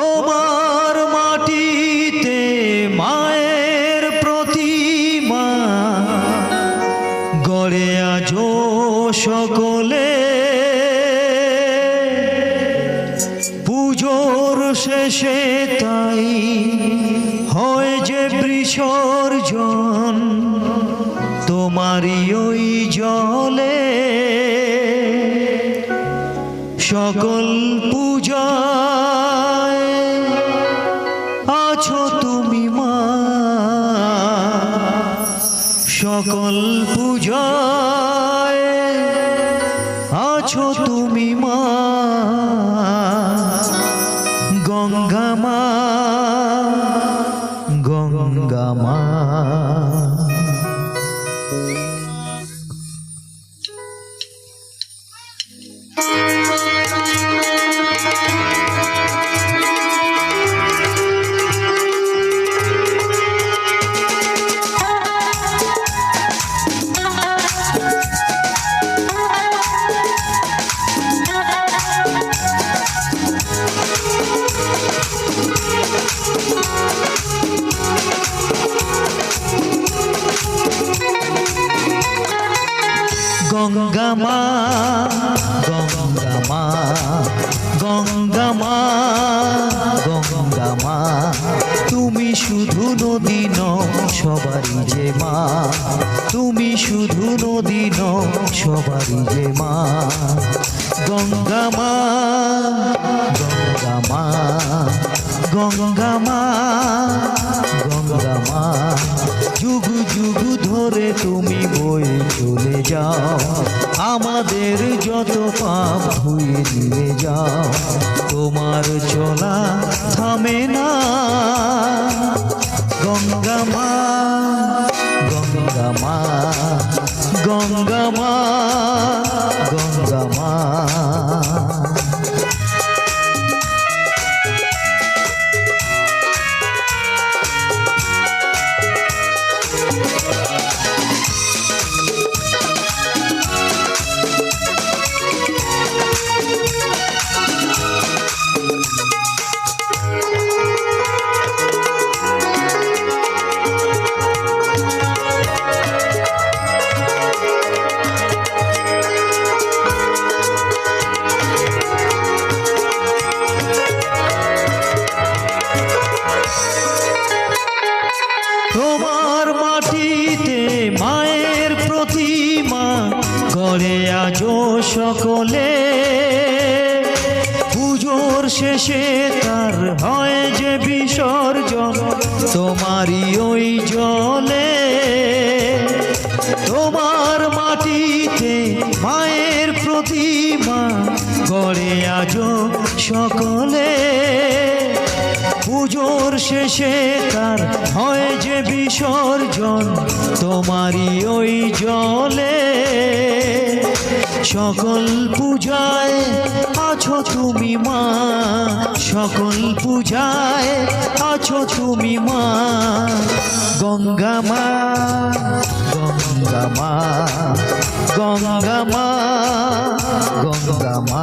তোমার মাটিতে মায়ের প্রতিমা গড়ে আজো সকলে পুজোর শেষে তাই হয় যে বিসর্জন তোমারই ওই জলে সকল পূজায় আছো তুমি মা সকল পূজায় আছো তুমি মা গঙ্গা মা গঙ্গা মা। গঙ্গা মা গঙ্গা মা গঙ্গা মা গঙ্গা মা তুমি শুধু নদী নও সবারই যে মা তুমি শুধু নদী নও সবারই যে মা গঙ্গা মা গঙ্গা মা গঙ্গা মা গঙ্গা মা যুগ যুগ ধরে তুমি বয়ে চলে যাও আমাদের যত পাপ ধুয়ে দিয়ে যাও তোমার চলা থামে না গঙ্গা মা গঙ্গা মা গঙ্গা মা গঙ্গা মা। তোমার মাটিতে মায়ের প্রতিমা গড়ে আজো সকলে পুজোর শেষে তার হয় যে বিসর্জন তোমারই ওই জলে তোমার মাটিতে মায়ের প্রতিমা গড়ে আজো সকলে পুজোর শেষে তার হয় যে বিসর্জন তোমারই ওই জলে সকল পূজায় আছো তুমি মা সকল পূজায় আছো তুমি মা গঙ্গা মা গঙ্গা মা গঙ্গা মা গঙ্গা মা।